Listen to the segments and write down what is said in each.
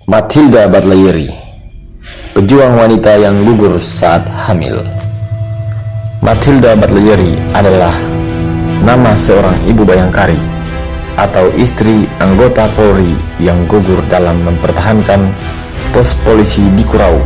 Matilda Batlayeri, pejuang wanita yang gugur saat hamil. Matilda Batlayeri adalah nama seorang ibu bayangkari atau istri anggota Polri yang gugur dalam mempertahankan pos polisi di Kurau,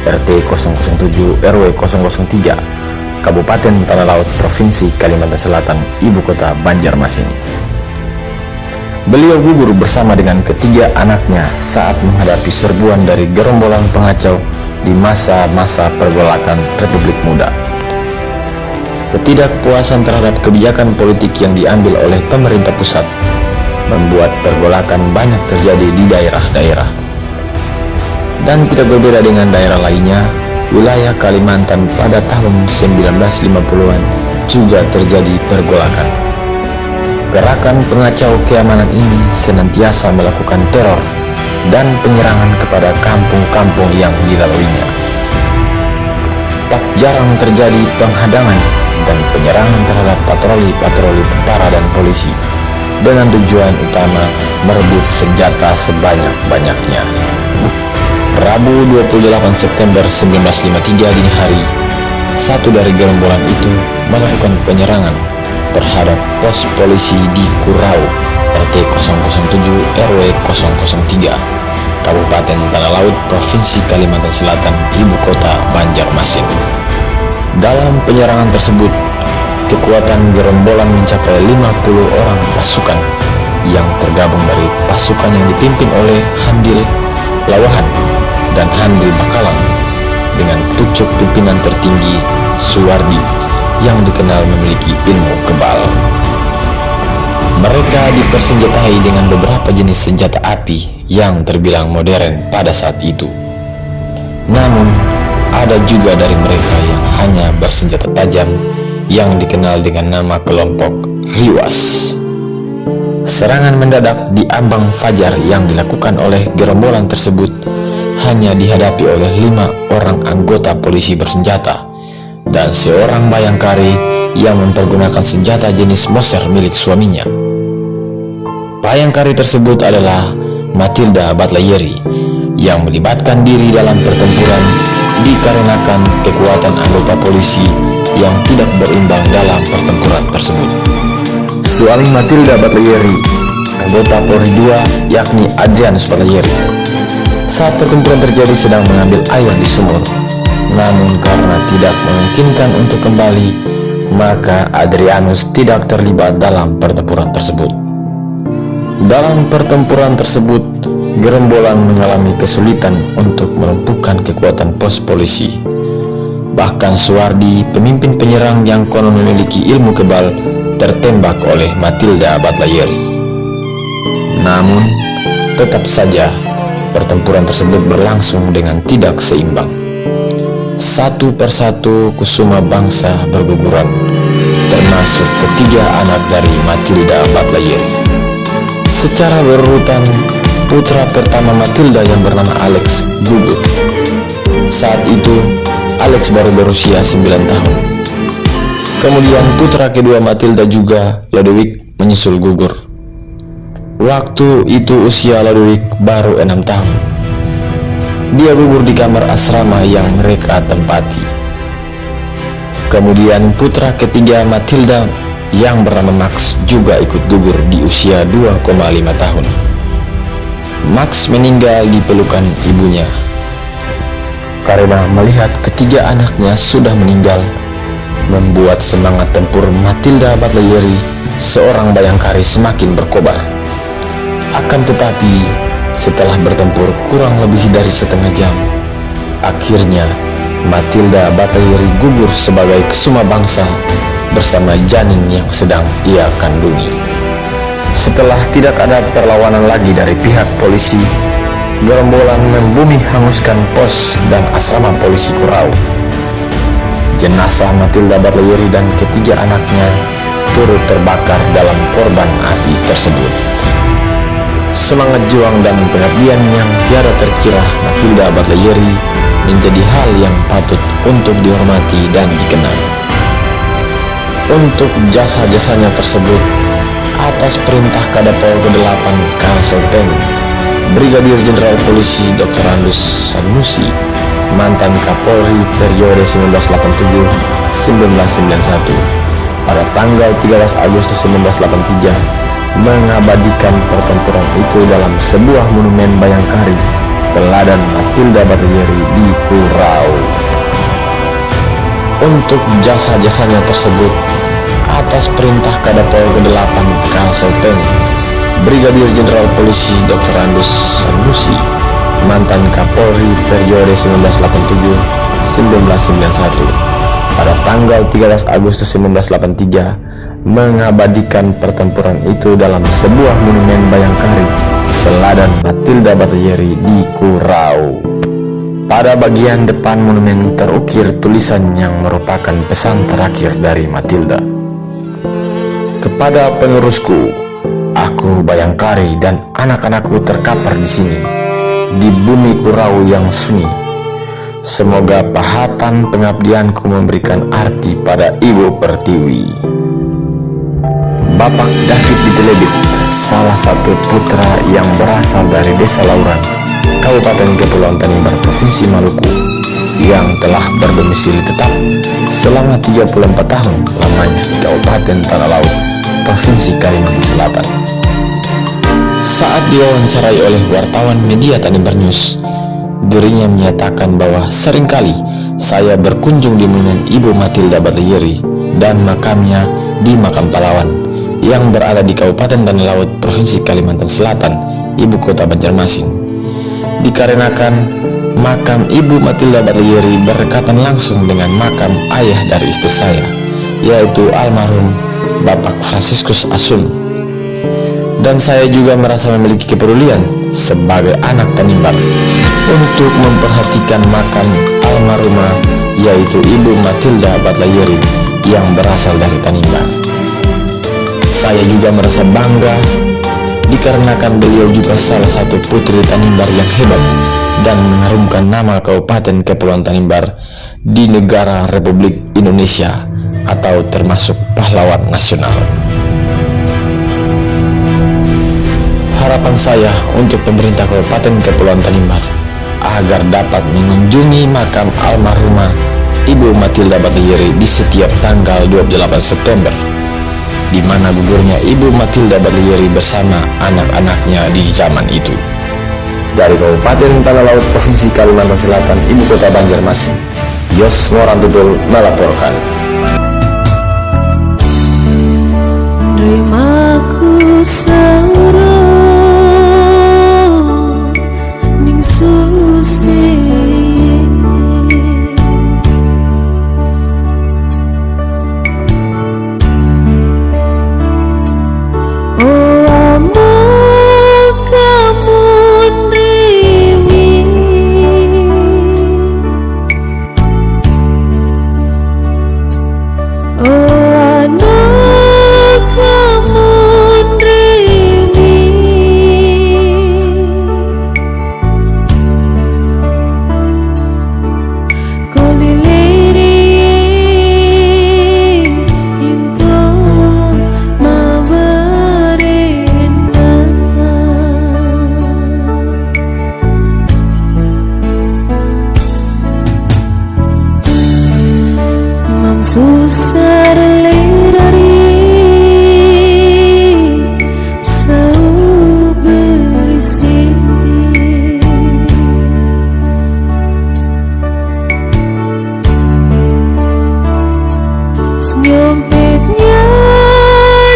RT 007 RW 003, Kabupaten Tanah Laut, Provinsi Kalimantan Selatan, Ibu Kota Banjarmasin. Beliau gugur bersama dengan ketiga anaknya saat menghadapi serbuan dari gerombolan pengacau di masa-masa pergolakan Republik Muda. Ketidakpuasan terhadap kebijakan politik yang diambil oleh pemerintah pusat membuat pergolakan banyak terjadi di daerah-daerah. Dan tidak berbeda dengan daerah lainnya, wilayah Kalimantan pada tahun 1950-an juga terjadi pergolakan. Gerakan pengacau keamanan ini senantiasa melakukan teror dan penyerangan kepada kampung-kampung yang dilaluinya. Tak jarang terjadi penghadangan dan penyerangan terhadap patroli-patroli tentara dan polisi dengan tujuan utama merebut senjata sebanyak-banyaknya. Rabu 28 September 1953 dini hari, satu dari gerombolan itu melakukan penyerangan terhadap pos polisi di Kurau, RT 007 RW 003, Kabupaten Tanah Laut, Provinsi Kalimantan Selatan, Ibu Kota Banjarmasin. Dalam penyerangan tersebut, kekuatan gerombolan mencapai 50 orang pasukan yang tergabung dari pasukan yang dipimpin oleh Handil Lawahan dan Handil Bakalang dengan pucuk pimpinan tertinggi Suwardi yang dikenal memiliki ilmu kebal. Mereka dipersenjatai dengan beberapa jenis senjata api yang terbilang modern pada saat itu. Namun, ada juga dari mereka yang hanya bersenjata tajam yang dikenal dengan nama kelompok Riwas. Serangan mendadak di ambang fajar yang dilakukan oleh gerombolan tersebut hanya dihadapi oleh 5 orang anggota polisi bersenjata dan seorang bayangkari yang mempergunakan senjata jenis Moser milik suaminya. Bayangkari tersebut adalah Matilda Batlayeri yang melibatkan diri dalam pertempuran dikarenakan kekuatan anggota polisi yang tidak berimbang dalam pertempuran tersebut. Suami Matilda Batlayeri, anggota Polri II, yakni Adrianus Batlayeri, saat pertempuran terjadi sedang mengambil air di sumur. Namun karena tidak memungkinkan untuk kembali, maka Adrianus tidak terlibat dalam pertempuran tersebut. Dalam pertempuran tersebut, gerombolan mengalami kesulitan untuk melumpuhkan kekuatan pos polisi. Bahkan Suwardi, pemimpin penyerang yang konon memiliki ilmu kebal, tertembak oleh Matilda Batlayeri. Namun, tetap saja pertempuran tersebut berlangsung dengan tidak seimbang. Satu persatu kusuma bangsa berguguran, termasuk ketiga anak dari Matilda Batlayeri. Secara berurutan, putra pertama Matilda yang bernama Alex gugur. Saat itu, Alex baru berusia 9 tahun. Kemudian putra kedua Matilda juga, Lodewijk, menyusul gugur. Waktu itu usia Lodewijk baru 6 tahun. Dia gugur di kamar asrama yang mereka tempati. Kemudian putra ketiga Matilda yang bernama Max juga ikut gugur di usia 2,5 tahun. Max meninggal di pelukan ibunya. Karena melihat ketiga anaknya sudah meninggal, membuat semangat tempur Matilda Batlayeri, seorang bayangkari, semakin berkobar. Akan tetapi, setelah bertempur kurang lebih dari setengah jam, akhirnya Matilda Batlayeri gugur sebagai kesuma bangsa bersama janin yang sedang ia kandungi. Setelah tidak ada perlawanan lagi dari pihak polisi, gerombolan membumi hanguskan pos dan asrama polisi Kurau. Jenazah Matilda Batlayeri dan ketiga anaknya turut terbakar dalam korban api tersebut. Semangat juang dan pengabdian yang tiada terkira Matilda Batlayeri menjadi hal yang patut untuk dihormati dan dikenang. Untuk jasa-jasanya tersebut, atas perintah Kadapol ke-8 Kalsel Teni, Brigadir Jenderal Polisi Dr. Andus Sanusi, mantan Kapolri periode 1987-1991, pada tanggal 13 Agustus 1983 mengabadikan pertempuran itu dalam sebuah monumen Bayangkari, Teladan Matilda Batayeri di Kurau. Untuk jasa-jasanya tersebut, atas perintah Kadapol ke-8 Kalselten, Brigadir Jenderal Polisi Dr. Andus Sanusi, mantan Kapolri periode 1987-1991, pada tanggal 13 Agustus 1983 mengabadikan pertempuran itu dalam sebuah monumen Bayangkari, Teladan Matilda Batayeri di Kurau. Pada bagian depan monumen terukir tulisan yang merupakan pesan terakhir dari Matilda. Kepada penerusku, aku Bayangkari dan anak-anakku terkapar di sini, di bumi Kurau yang sunyi. Semoga pahatan pengabdianku memberikan arti pada Ibu Pertiwi. Bapak David Bitelebit, salah satu putra yang berasal dari Desa Lauran, Kabupaten Kepulauan Tanimbar, Provinsi Maluku, yang telah berdomisili tetap selama 34 tahun lamanya di Kabupaten Tanah Laut, Provinsi Kalimantan Selatan. Saat diwawancarai oleh wartawan media Tanimbar News, dirinya menyatakan bahwa seringkali saya berkunjung di monumen Ibu Matilda Batayeri dan makamnya di Makam Pahlawan yang berada di Kabupaten Tanah Laut, Provinsi Kalimantan Selatan, Ibu Kota Banjarmasin. Dikarenakan makam Ibu Matilda Batayeri berdekatan langsung dengan makam ayah dari istri saya, yaitu almarhum Bapak Fransiskus Asun. Dan saya juga merasa memiliki kepedulian sebagai anak Tanimbar untuk memperhatikan makam almarhumah, yaitu Ibu Matilda Batayeri yang berasal dari Tanimbar. Saya juga merasa bangga dikarenakan beliau juga salah satu putri Tanimbar yang hebat dan mengharumkan nama Kabupaten Kepulauan Tanimbar di negara Republik Indonesia atau termasuk pahlawan nasional. Harapan saya untuk pemerintah Kabupaten Kepulauan Tanimbar agar dapat mengunjungi makam almarhumah Ibu Matilda Batayeri di setiap tanggal 28 September, di mana gugurnya Ibu Matilda Batayeri bersama anak-anaknya di zaman itu. Dari Kabupaten Tanah Laut, Provinsi Kalimantan Selatan, Ibu Kota Banjarmasin, Yos Morantutul melaporkan. Rimaku sauro ning susi susar lerari sau berisi senyompetnya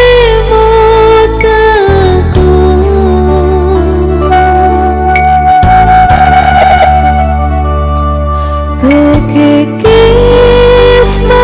remote aku toke kisma